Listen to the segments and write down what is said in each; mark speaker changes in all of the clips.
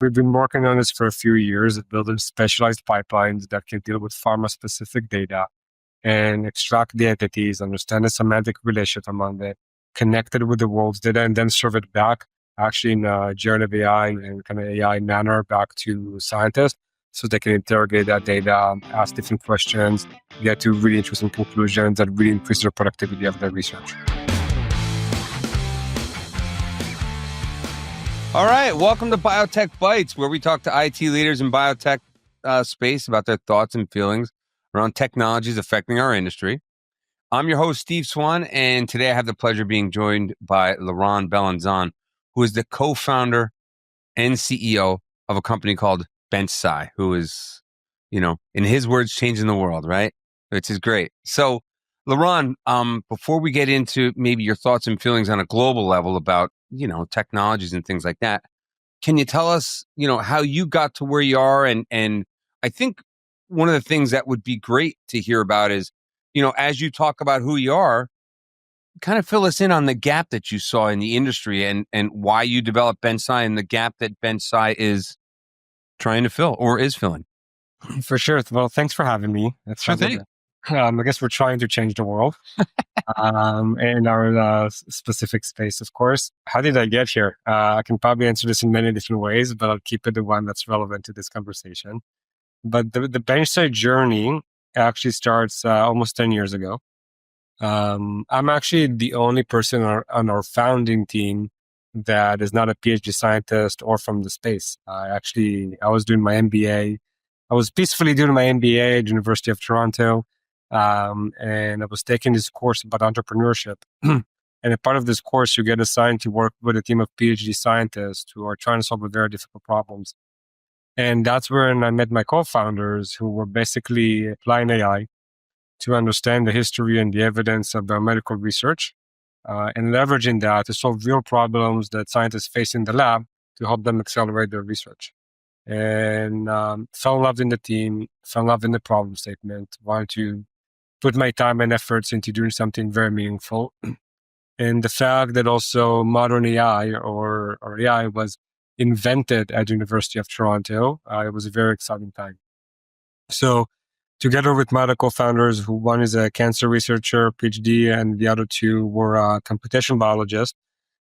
Speaker 1: We've been working on this for a few years, building specialized pipelines that can deal with pharma-specific data and extract the entities, understand the semantic relationship among it, connect it with the world's data, and then serve it back actually in generative AI and kind of AI manner back to scientists so they can interrogate that data, ask different questions, get to really interesting conclusions that really increase the productivity of their research.
Speaker 2: All right, welcome to Biotech Bites, where we talk to IT leaders in biotech space about their thoughts and feelings around technologies affecting our industry. I'm your host, Steve Swan, and today I have the pleasure of being joined by Liran Belenzon, who is the co-founder and CEO of a company called BenchSci, who is, in his words, changing the world, right? Which is great. So, Liran, before we get into maybe your thoughts and feelings on a global level about, technologies and things like that, can you tell us, how you got to where you are? And I think one of the things that would be great to hear about is, as you talk about who you are, kind of fill us in on the gap that you saw in the industry and why you developed BenchSci and the gap that BenchSci is trying to fill or is filling.
Speaker 1: For sure. Well, thanks for having me. That's
Speaker 2: Sure thing.
Speaker 1: I guess we're trying to change the world in our specific space, of course. How did I get here? I can probably answer this in many different ways, but I'll keep it the one that's relevant to this conversation. But the BenchSci journey actually starts almost 10 years ago. I'm actually the only person on our founding team that is not a PhD scientist or from the space. I was doing my MBA. I was peacefully doing my MBA at the University of Toronto. And I was taking this course about entrepreneurship. And a part of this course, you get assigned to work with a team of PhD scientists who are trying to solve very difficult problems. And that's when I met my co-founders who were basically applying AI to understand the history and the evidence of biomedical research and leveraging that to solve real problems that scientists face in the lab to help them accelerate their research. And fell in love in the team, fell in love in the problem statement, wanted to put my time and efforts into doing something very meaningful. And the fact that also modern AI or AI was invented at the University of Toronto, it was a very exciting time. So together with my other co-founders, who one is a cancer researcher, PhD, and the other two were computational biologists,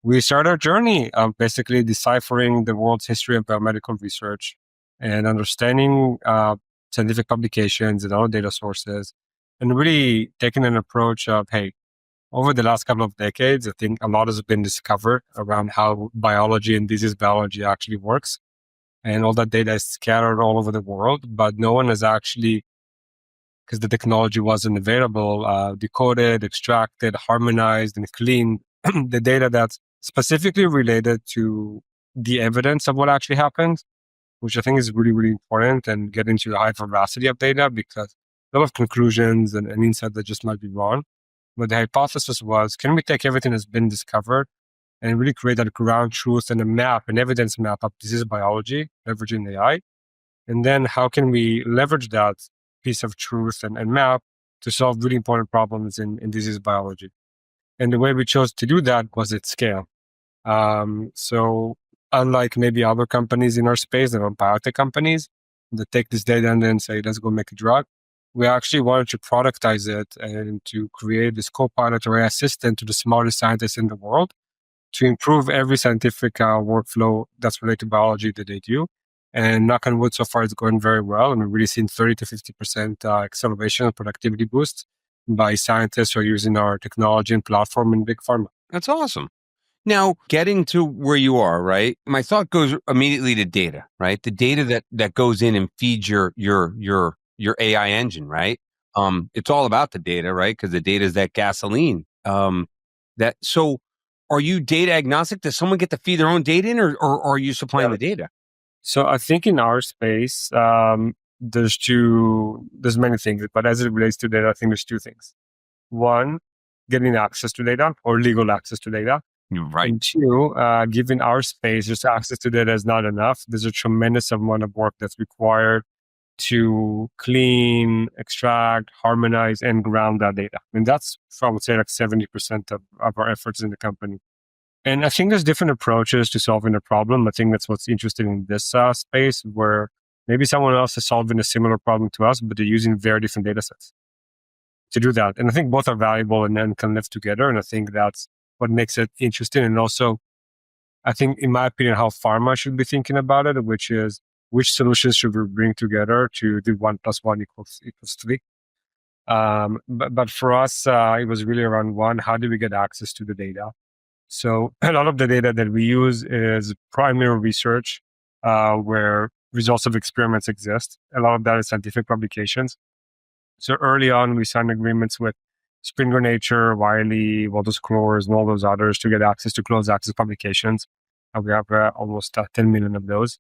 Speaker 1: we started our journey of basically deciphering the world's history of biomedical research and understanding scientific publications and other data sources, and really taking an approach of, hey, over the last couple of decades, I think a lot has been discovered around how biology and disease biology actually works. And all that data is scattered all over the world, but no one has actually, because the technology wasn't available, decoded, extracted, harmonized, and cleaned the data that's specifically related to the evidence of what actually happened, which I think is really, really important, and get into the high veracity of data because a lot of conclusions and insights that just might be wrong. But the hypothesis was, can we take everything that's been discovered and really create that ground truth and a map, an evidence map of disease biology, leveraging AI? And then how can we leverage that piece of truth and map to solve really important problems in disease biology? And the way we chose to do that was at scale. So unlike maybe other companies in our space, that are biotech companies that take this data and then say, let's go make a drug, we actually wanted to productize it and to create this co-pilot or AI assistant to the smartest scientists in the world to improve every scientific workflow that's related to biology that they do. And knock on wood, so far it's going very well. And we've really seen 30 to 50% acceleration and productivity boost by scientists who are using our technology and platform in big pharma.
Speaker 2: That's awesome. Now, getting to where you are, right? My thought goes immediately to data, right? The data that goes in and feeds your AI engine, right? It's all about the data, right? Because the data is that gasoline. So are you data agnostic? Does someone get to feed their own data in, or are you supplying the data?
Speaker 1: So I think in our space, there's many things, but as it relates to data, I think there's two things. One, getting access to data or legal access to data.
Speaker 2: Right.
Speaker 1: And two, given our space, just access to data is not enough. There's a tremendous amount of work that's required to clean, extract, harmonize, and ground that data. And that's, I would say, like 70% of our efforts in the company. And I think there's different approaches to solving a problem. I think that's what's interesting in this space, where maybe someone else is solving a similar problem to us, but they're using very different data sets to do that. And I think both are valuable and then can live together. And I think that's what makes it interesting. And also, I think, in my opinion, how pharma should be thinking about it, which is which solutions should we bring together to do 1+1 =3. But for us, it was really around one, how do we get access to the data? So a lot of the data that we use is primary research, where results of experiments exist. A lot of that is scientific publications. So early on, we signed agreements with Springer Nature, Wiley, Walter Scores, and all those others to get access to closed access publications. We have almost 10 million of those.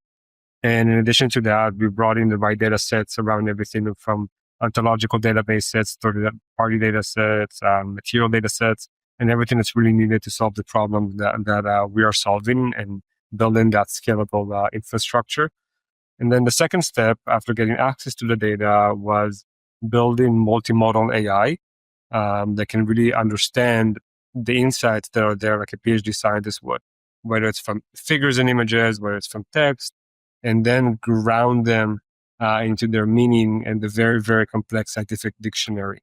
Speaker 1: And in addition to that, we brought in the right data sets around everything from ontological database sets, third-party data sets, material data sets, and everything that's really needed to solve the problem that we are solving and building that scalable infrastructure. And then the second step after getting access to the data was building multimodal AI that can really understand the insights that are there like a PhD scientist would, whether it's from figures and images, whether it's from text, and then ground them into their meaning and the very, very complex scientific dictionary.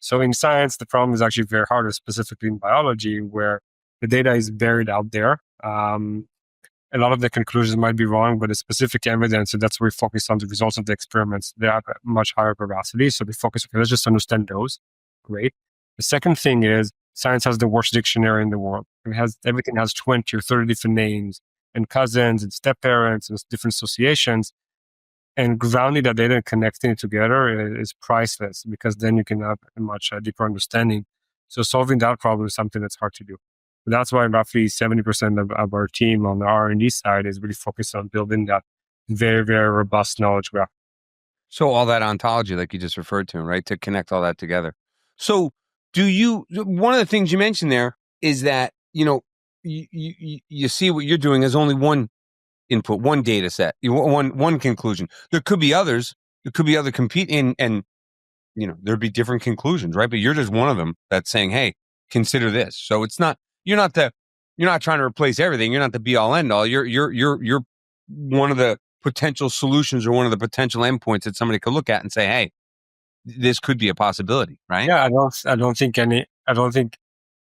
Speaker 1: So in science, the problem is actually very hard, specifically in biology, where the data is buried out there. A lot of the conclusions might be wrong, but the specific evidence, and that's where we focus on the results of the experiments, they have a much higher veracity. So we focus, okay, let's just understand those. Great. The second thing is science has the worst dictionary in the world. Everything has 20 or 30 different names and cousins and step parents and different associations. And grounding that data and connecting it together is priceless, because then you can have a much deeper understanding. So solving that problem is something that's hard to do. That's why roughly 70% of our team on the R&D side is really focused on building that very, very robust knowledge graph.
Speaker 2: So all that ontology, like you just referred to, right, to connect all that together. So one of the things you mentioned there is that, you see what you're doing as only one input, one data set, one conclusion. There could be others. There could be other competing, and there'd be different conclusions, right? But you're just one of them that's saying, "Hey, consider this." So it's not you're not trying to replace everything. You're not the be all end all. You're one of the potential solutions or one of the potential endpoints that somebody could look at and say, "Hey, this could be a possibility," right?
Speaker 1: Yeah, I don't think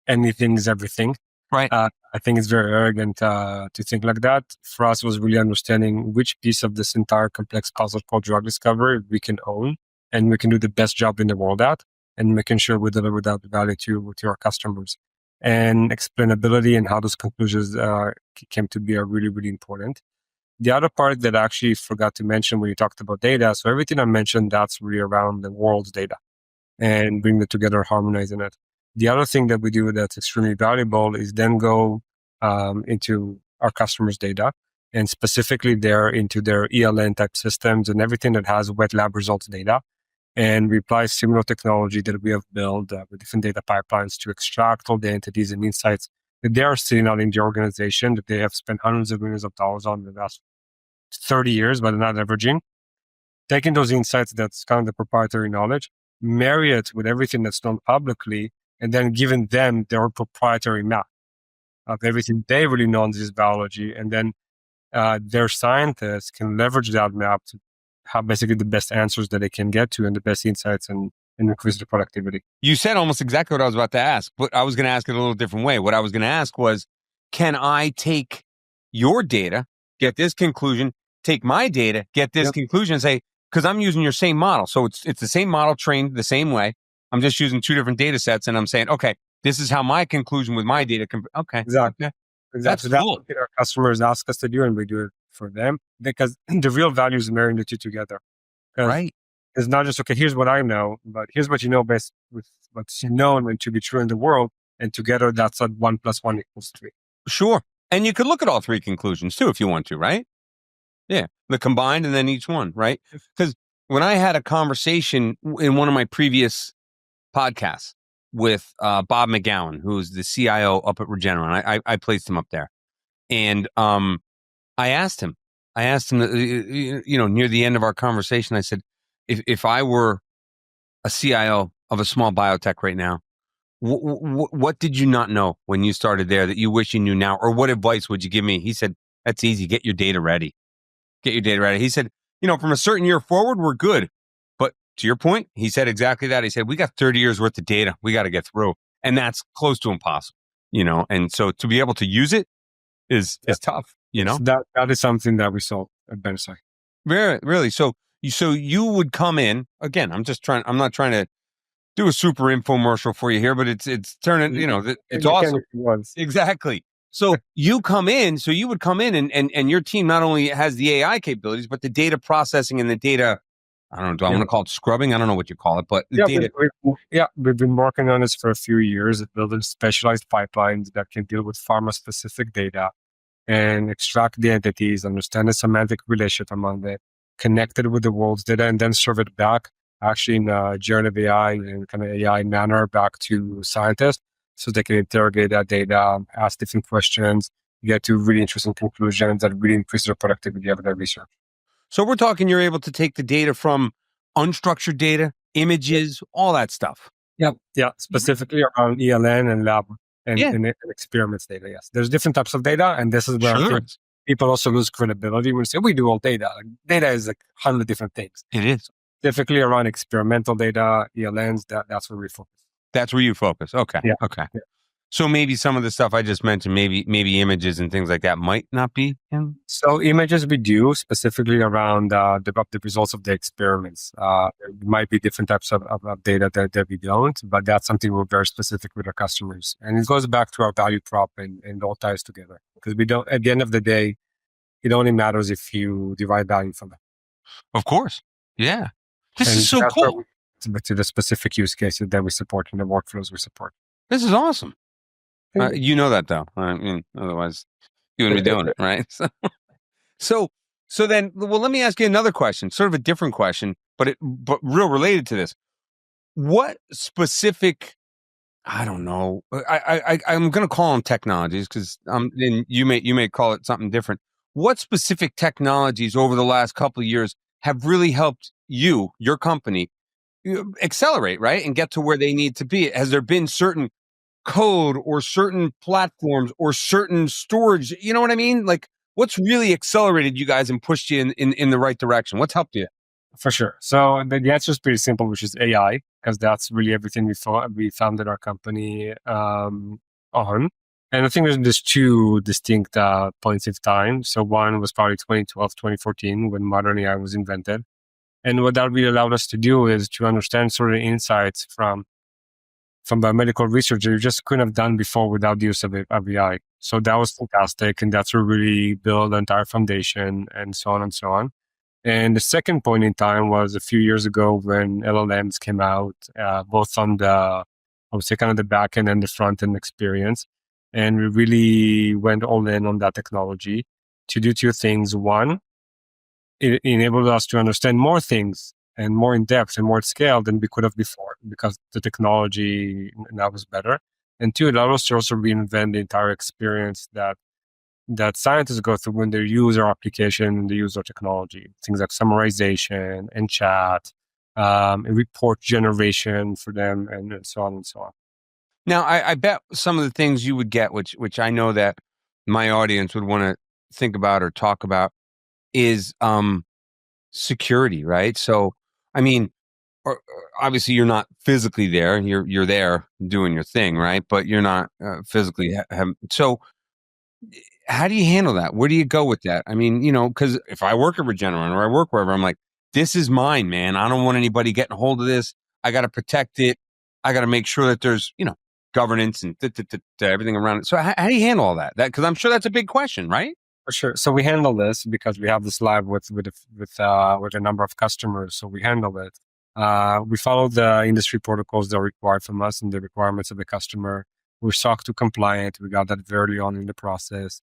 Speaker 1: anything is everything.
Speaker 2: Right.
Speaker 1: I think it's very arrogant to think like that. For us, it was really understanding which piece of this entire complex puzzle called drug discovery we can own and we can do the best job in the world at, and making sure we deliver that value to our customers. And explainability and how those conclusions came to be are really, really important. The other part that I actually forgot to mention when you talked about data, so everything I mentioned, that's really around the world's data and bring it together, harmonizing it. The other thing that we do that's extremely valuable is then go into our customers' data, and specifically into their ELN type systems and everything that has wet lab results data. And we apply similar technology that we have built with different data pipelines to extract all the entities and insights that they are sitting on in the organization that they have spent hundreds of millions of dollars on the last 30 years, but they're not leveraging. Taking those insights, that's kind of the proprietary knowledge, marry it with everything that's done publicly, and then giving them their proprietary map of everything they really know in this biology. And then their scientists can leverage that map to have basically the best answers that they can get to and the best insights and increase the productivity.
Speaker 2: You said almost exactly what I was about to ask, but I was going to ask it a little different way. What I was going to ask was, can I take your data, get this conclusion, take my data, get this conclusion, and say, because I'm using your same model. So it's the same model trained the same way. I'm just using two different data sets, and I'm saying, okay, this is how my conclusion with my data okay.
Speaker 1: Exactly.
Speaker 2: Yeah.
Speaker 1: Exactly. That's cool. What our customers ask us to do, and we do it for them, because the real value is marrying the two together.
Speaker 2: Right.
Speaker 1: It's not just, okay, here's what I know, but here's what you know based with what's known and to be true in the world. And together, that's what 1+1 =3.
Speaker 2: Sure. And you could look at all three conclusions too, if you want to, right? Yeah. The combined and then each one, right? Because when I had a conversation in one of my previous podcasts with Bob McGowan, who's the CIO up at Regeneron, I placed him up there. And I asked him, near the end of our conversation, I said, if I were a CIO of a small biotech right now, What did you not know when you started there that you wish you knew now? Or what advice would you give me? He said, that's easy. Get your data ready. Get your data ready. He said, from a certain year forward, we're good. But to your point, he said exactly that. He said, we got 30 years worth of data we got to get through. And that's close to impossible, And so to be able to use it is tough,
Speaker 1: So that is something that we saw at BenchSci.
Speaker 2: Really. So you would come in again. I'm not trying to do a super infomercial for you here, but it's turning, it's awesome. Exactly. So you would come in and your team not only has the AI capabilities, but the data processing and the data, I don't know, do I want to call it scrubbing? I don't know what you call it, but data.
Speaker 1: We've been working on this for a few years, building specialized pipelines that can deal with pharma-specific data and extract the entities, understand the semantic relationship among them, connect it with the world's data, and then serve it back actually in generative AI and kind of AI manner back to scientists so they can interrogate that data, ask different questions, get to really interesting conclusions that really increase their productivity of their research.
Speaker 2: So we're talking you're able to take the data from unstructured data, images, all that stuff.
Speaker 1: Yeah, specifically around ELN and lab and experiments data, yes. There's different types of data, and this is where I think people also lose credibility when they say, we do all data. Like, data is like 100 different things.
Speaker 2: It is.
Speaker 1: Specifically around experimental data, ELNs, that's where we focus.
Speaker 2: That's where you focus. Okay.
Speaker 1: Yeah.
Speaker 2: Okay. Yeah. So maybe some of the stuff I just mentioned, maybe images and things like that might not be.
Speaker 1: So images we do specifically around the results of the experiments. There might be different types of data that we don't, but that's something we're very specific with our customers. And it goes back to our value prop and it all ties together. Because we don't, at the end of the day, it only matters if you derive value from it.
Speaker 2: Of course. Yeah. This is so cool.
Speaker 1: To the specific use cases that we support and the workflows we support.
Speaker 2: This is awesome. You know that though. I mean, otherwise you wouldn't be doing it, right? So then, well, let me ask you another question, sort of a different question, but real related to this. What specific, I don't know, I'm going to call them technologies because and you may call it something different. What specific technologies over the last couple of years have really helped you, your company, accelerate, right, and get to where they need to be? Has there been certain code or certain platforms or certain storage? You know what I mean? Like, what's really accelerated you guys and pushed you in the right direction? What's helped you?
Speaker 1: For sure. So the answer is pretty simple, which is AI, because that's really everything we founded our company on. And I think there's two distinct points of time. So one was probably 2012, 2014, when modern AI was invented. And what that really allowed us to do is to understand sort of insights from biomedical research that you just couldn't have done before without the use of AI. So that was fantastic. And that's what really built the entire foundation and so on and so on. And the second point in time was a few years ago when LLMs came out, both on I would say kind of the back end and the front end experience. And we really went all in on that technology to do two things. One, it enabled us to understand more things and more in depth and more at scale than we could have before because the technology now was better. And two, it allowed us to also reinvent the entire experience that scientists go through when they use our application and they use our technology. Things like summarization and chat, and report generation for them, and so on and so on.
Speaker 2: Now, I bet some of the things you would get, which I know that my audience would want to think about or talk about, is security, right? So, I mean, obviously you're not physically there; you're there doing your thing, right? But you're not physically. So, how do you handle that? Where do you go with that? I mean, because if I work at Regeneron or I work wherever, I'm like, this is mine, man. I don't want anybody getting a hold of this. I got to protect it. I got to make sure that there's, governance and everything around it. So how do you handle all that? Because I'm sure that's a big question, right?
Speaker 1: For sure. So we handle this because we have this live with a number of customers. So we handle it. We follow the industry protocols that are required from us and the requirements of the customer. We're SOC 2 compliant. We got that very early on in the process.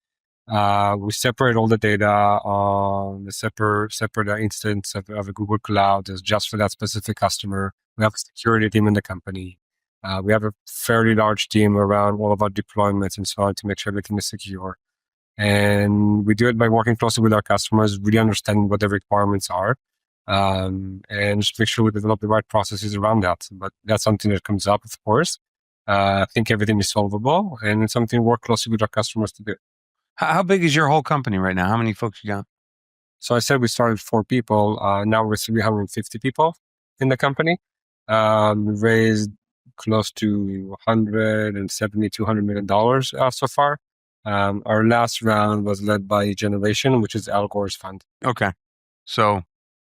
Speaker 1: We separate all the data on the separate instance of a Google Cloud that's just for that specific customer. We have a security team in the company. We have a fairly large team around all of our deployments and so on to make sure everything is secure. And we do it by working closely with our customers, really understanding what their requirements are, and just make sure we develop the right processes around that. But that's something that comes up, of course. I think everything is solvable, and it's something we work closely with our customers to do.
Speaker 2: How big is your whole company right now? How many folks you got?
Speaker 1: So I said we started 4 people. Now we're 350 people in the company. We raised close to 170, $200 million so far. Our last round was led by Generation, which is Al Gore's fund.
Speaker 2: Okay. So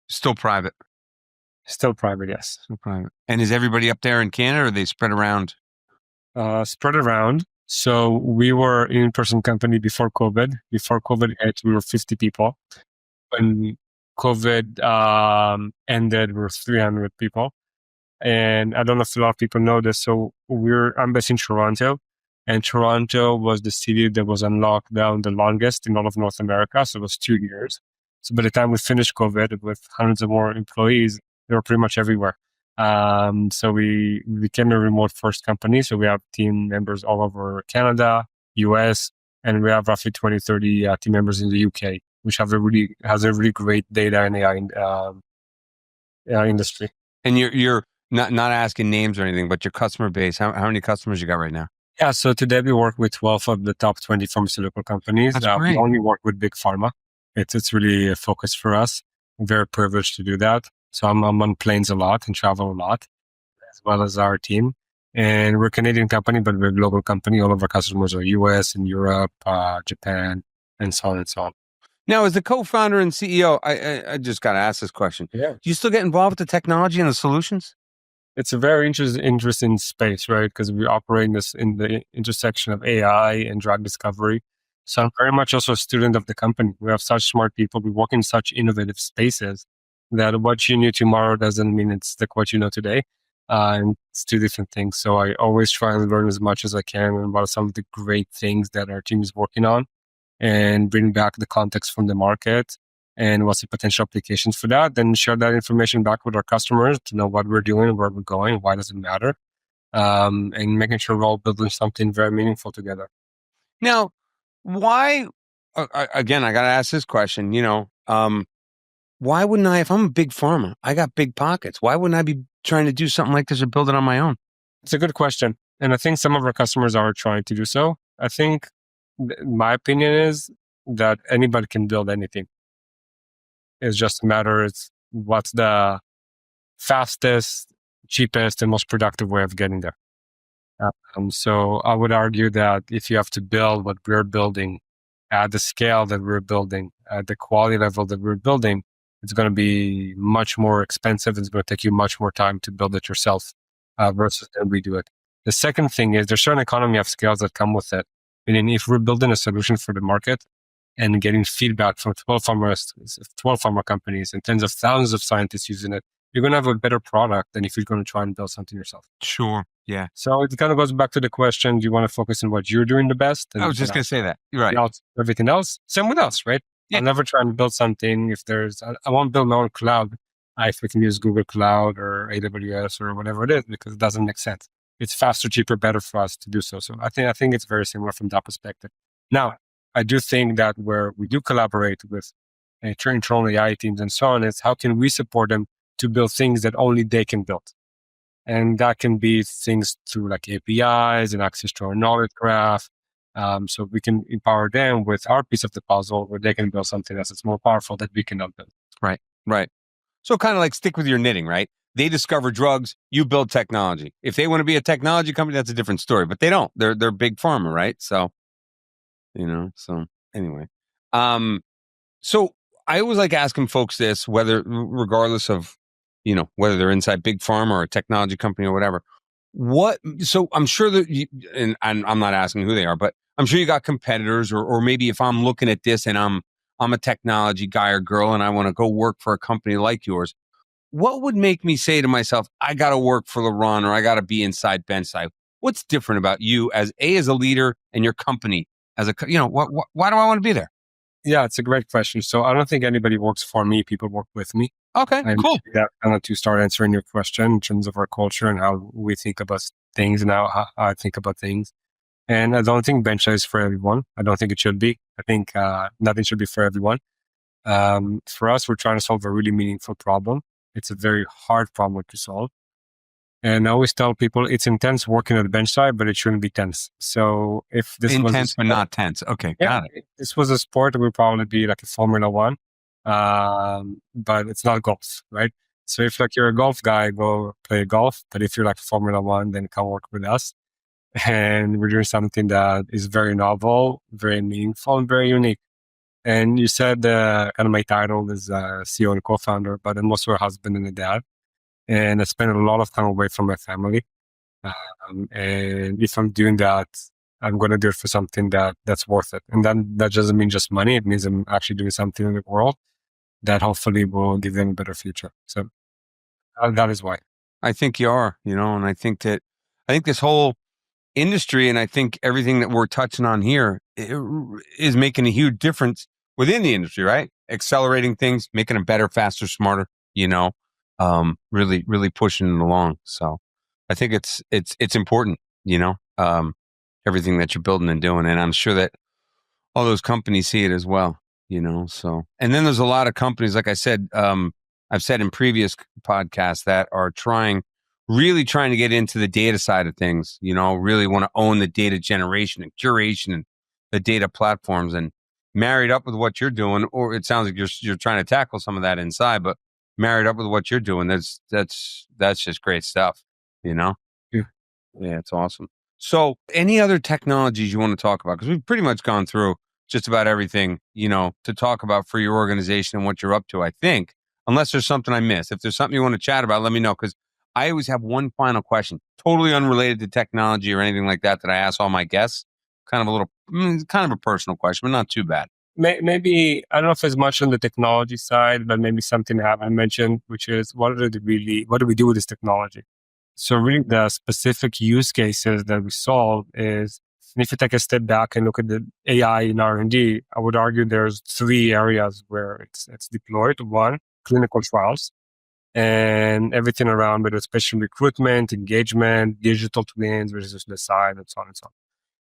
Speaker 2: still private.
Speaker 1: Still private, yes.
Speaker 2: Still private. And is everybody up there in Canada, or are they spread around?
Speaker 1: Spread around. So we were an in-person company before COVID. Before COVID hit, we were 50 people. When COVID ended, we were 300 people. And I don't know if a lot of people know this. So I'm based in Toronto, and Toronto was the city that was on lockdown the longest in all of North America. So it was 2 years. So by the time we finished COVID with hundreds of more employees, they were pretty much everywhere. So we became a remote first company. So we have team members all over Canada, US, and we have roughly 20, 30 team members in the UK, which has a really great data and AI industry.
Speaker 2: And you're not asking names or anything, but your customer base, how many customers you got right now?
Speaker 1: Yeah, so today we work with 12 of the top 20 pharmaceutical companies.
Speaker 2: That's great.
Speaker 1: We only work with big pharma. It's really a focus for us. I'm very privileged to do that. So I'm on planes a lot and travel a lot, as well as our team. And we're a Canadian company, but we're a global company. All of our customers are US and Europe, Japan, and so on and so on.
Speaker 2: Now, as the co-founder and CEO, I just got to ask this question.
Speaker 1: Yeah.
Speaker 2: Do you still get involved with the technology and the solutions?
Speaker 1: It's a very interesting space, right? Because we operate in the intersection of AI and drug discovery. So I'm very much also a student of the company. We have such smart people. We work in such innovative spaces that what you knew tomorrow doesn't mean it's like what you know today. And it's two different things. So I always try and learn as much as I can about some of the great things that our team is working on, and bring back the context from the market and what's the potential applications for that, then share that information back with our customers to know what we're doing, where we're going, why does it matter, and making sure we're all building something very meaningful together.
Speaker 2: Now, why, again, I got to ask this question, why wouldn't I, if I'm a big pharma, I got big pockets, why wouldn't I be trying to do something like this or build it on my own?
Speaker 1: It's a good question. And I think some of our customers are trying to do so. I think my opinion is that anybody can build anything. It's just a matter of what's the fastest, cheapest, and most productive way of getting there. So I would argue that if you have to build what we're building at the scale that we're building, at the quality level that we're building, it's going to be much more expensive. It's going to take you much more time to build it yourself versus then we do it. The second thing is there's certain economy of scales that come with it. Meaning if we're building a solution for the market and getting feedback from 12 pharma companies and tens of thousands of scientists using it, you're going to have a better product than if you're going to try and build something yourself.
Speaker 2: Sure. Yeah.
Speaker 1: So it kind of goes back to the question, do you want to focus on what you're doing the best?
Speaker 2: I was just going to say that. You're right.
Speaker 1: Everything else, same with us, right? Yeah. I'll never try and build something I won't build my own cloud if we can use Google Cloud or AWS or whatever it is, because it doesn't make sense. It's faster, cheaper, better for us to do so. So I think it's very similar from that perspective. Now, I do think that where we do collaborate with internal AI teams and so on, is how can we support them to build things that only they can build? And that can be things through like APIs and access to our knowledge graph. So we can empower them with our piece of the puzzle where they can build something that's more powerful that we cannot build.
Speaker 2: Right. So kind of like stick with your knitting, right? They discover drugs, you build technology. If they want to be a technology company, that's a different story, but they don't. They're big pharma, right? So, so anyway. So I always like asking folks this, regardless of, whether they're inside big pharma or a technology company or whatever. So I'm sure that and I'm not asking who they are, but I'm sure you got competitors or maybe if I'm looking at this and I'm a technology guy or girl and I want to go work for a company like yours, what would make me say to myself, I got to work for Liran or I got to be inside BenchSci? What's different about you as a leader and your company as why do I want to be there?
Speaker 1: Yeah, it's a great question. So I don't think anybody works for me. People work with me.
Speaker 2: Okay, cool.
Speaker 1: That kind of to start answering your question in terms of our culture and how we think about things and how I think about things. And I don't think BenchSci is for everyone. I don't think it should be. I think nothing should be for everyone. For us, we're trying to solve a really meaningful problem. It's a very hard problem to solve. And I always tell people it's intense working at BenchSci, but it shouldn't be tense. So if this was
Speaker 2: intense but not tense. Okay, got it.
Speaker 1: if this was a sport, it would probably be like a Formula One, but it's not golf, right? So if like you're a golf guy, go play golf. But if you're like Formula One, then come work with us. And we're doing something that is very novel, very meaningful, and very unique. And you said kind of my title is CEO and co-founder, but I'm also a husband and a dad. And I spend a lot of time away from my family. And if I'm doing that, I'm going to do it for something that's worth it. And then that doesn't mean just money. It means I'm actually doing something in the world that hopefully will give them a better future. So that is why.
Speaker 2: I think you are, and I think this whole industry, and I think everything that we're touching on here is making a huge difference within the industry, right? Accelerating things, making them better, faster, smarter, really, really pushing it along. So I think it's important, everything that you're building and doing. And I'm sure that all those companies see it as well, so. And then there's a lot of companies, like I said, I've said in previous podcasts, that are really trying to get into the data side of things, really want to own the data generation and curation and the data platforms, and married up with what you're doing, or it sounds like you're trying to tackle some of that inside, but married up with what you're doing, that's just great stuff, Yeah, it's awesome. So any other technologies you want to talk about? Because we've pretty much gone through just about everything, to talk about for your organization and what you're up to, I think, unless there's something I missed. If there's something you want to chat about, let me know, because I always have one final question, totally unrelated to technology or anything like that I ask all my guests. Kind of a personal question, but not too bad.
Speaker 1: Maybe, I don't know if there's much on the technology side, but maybe something I haven't mentioned, which is what do we do with this technology? So really the specific use cases that we solve is, and if you take a step back and look at the AI in R&D, I would argue there's 3 areas where it's deployed. One, clinical trials and everything around it, especially recruitment, engagement, digital twins versus the side, and so on and so on.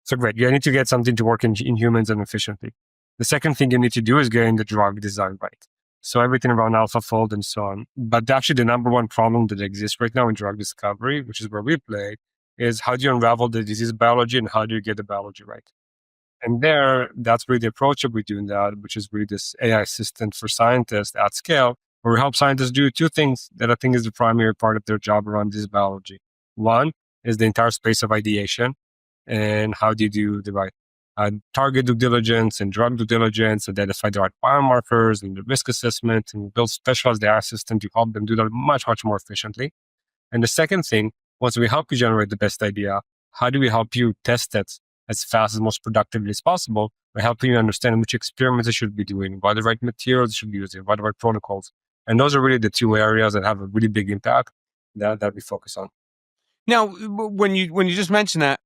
Speaker 1: So great. You need to get something to work in humans and efficiently. The second thing you need to do is getting the drug design right. So everything around AlphaFold and so on. But actually the number one problem that exists right now in drug discovery, which is where we play, is how do you unravel the disease biology and how do you get the biology right? And that's really the approach that we're doing that, which is really this AI assistant for scientists at scale, where we help scientists do 2 things that I think is the primary part of their job around disease biology. One is the entire space of ideation, and how do you do the right target due diligence and drug due diligence, identify the right biomarkers and the risk assessment, and build specialized AI system to help them do that much, much more efficiently. And the second thing, once we help you generate the best idea, how do we help you test it as fast as most productively as possible by helping you understand which experiments you should be doing, what the right materials you should be using, what the right protocols. And those are really the 2 areas that have a really big impact that we focus on.
Speaker 2: Now, when you just mentioned that,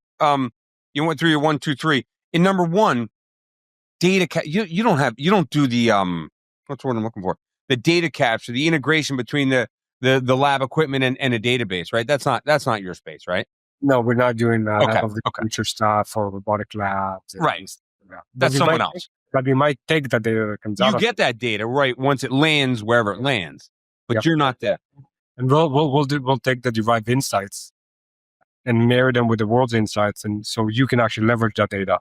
Speaker 2: you went through your 1, 2, 3. In number 1, data you don't do the what's the word I'm looking for? The data capture, the integration between the lab equipment and a database, right? That's not your space, right?
Speaker 1: No, we're not doing
Speaker 2: Okay.
Speaker 1: of the future stuff or robotic labs.
Speaker 2: Right. That's someone else.
Speaker 1: But we might take that data that comes out.
Speaker 2: You get that data, right, once it lands wherever it lands, but you're not there.
Speaker 1: And we'll take the derived insights and marry them with the world's insights, and so you can actually leverage that data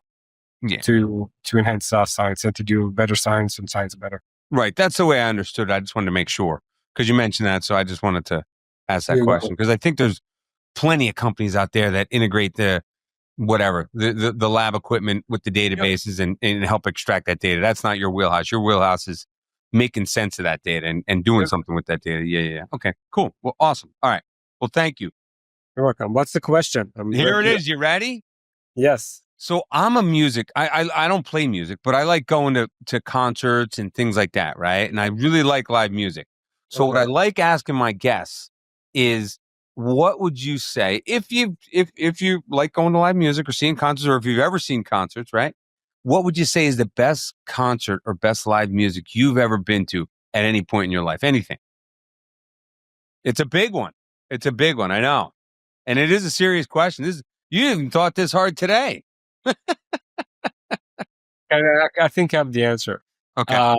Speaker 1: to enhance science and to do better science and science better.
Speaker 2: Right. That's the way I understood it. I just wanted to make sure, because you mentioned that, so I just wanted to ask that question, because I think there's plenty of companies out there that integrate the lab equipment with the databases and help extract that data. That's not your wheelhouse. Your wheelhouse is making sense of that data and doing something with that data. Yeah. Okay, cool. Well, awesome. All right. Well, thank you.
Speaker 1: You're welcome. What's the question?
Speaker 2: Here it is. You ready?
Speaker 1: Yes.
Speaker 2: So I'm a music. I don't play music, but I like going to concerts and things like that, right? And I really like live music. So what I like asking my guests is, what would you say if you like going to live music or seeing concerts, or if you've ever seen concerts, right? What would you say is the best concert or best live music you've ever been to at any point in your life? Anything. It's a big one. I know. And it is a serious question. You even thought this hard today.
Speaker 1: I think I have the answer.
Speaker 2: Okay.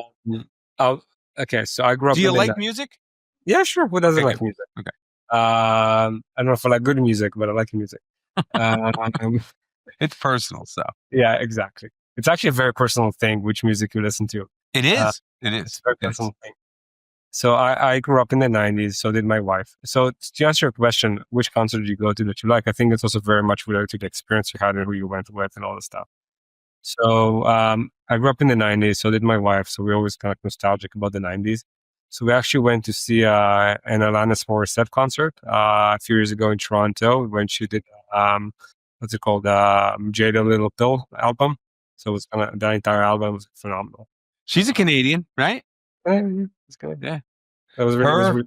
Speaker 1: Okay. So I grew up.
Speaker 2: Do you like music?
Speaker 1: Yeah, sure. Who doesn't like music?
Speaker 2: Okay.
Speaker 1: I don't know if I like good music, but I like music.
Speaker 2: It's personal stuff.
Speaker 1: Yeah, exactly. It's actually a very personal thing, which music you listen to.
Speaker 2: It is.
Speaker 1: It's a very personal thing. So I grew up in the 90s, so did my wife. So to answer your question, which concert did you go to that you like? I think it's also very much related to the experience you had and who you went with and all this stuff. So I grew up in the 90s, so did my wife. So we're always kind of nostalgic about the 90s. So we actually went to see an Alanis Morissette concert a few years ago in Toronto when she did, what's it called, Jada Little Pill album. So it was kind of, the entire album was phenomenal.
Speaker 2: She's a Canadian, right?
Speaker 1: It's good.
Speaker 2: Yeah.
Speaker 1: That was really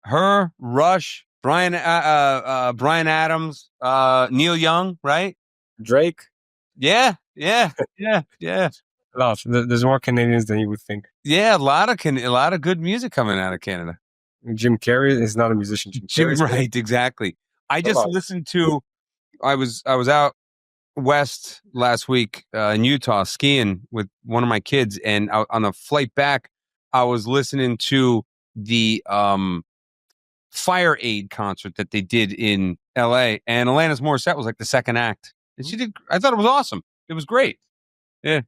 Speaker 2: her, Rush, Brian Adams, Neil Young, right?
Speaker 1: Drake.
Speaker 2: Yeah.
Speaker 1: There's more Canadians than you would think.
Speaker 2: Yeah, a lot of good music coming out of Canada.
Speaker 1: Jim Carrey is not a musician.
Speaker 2: Right, exactly. I just listened to. I was out west last week in Utah skiing with one of my kids, and on the flight back, I was listening to the Fire Aid concert that they did in L.A. and Alanis Morissette was like the second act, and she did. I thought it was awesome. It was great. Yeah,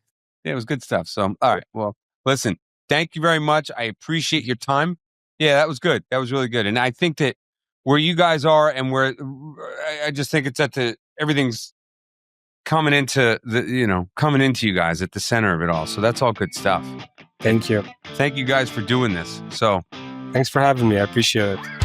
Speaker 2: it was good stuff. So, all right. Well, listen. Thank you very much. I appreciate your time. Yeah, that was good. That was really good. And I think that where you guys are, and where I just think it's everything's coming into you guys at the center of it all. So that's all good stuff.
Speaker 1: Thank you.
Speaker 2: Thank you guys for doing this. So
Speaker 1: thanks for having me. I appreciate it.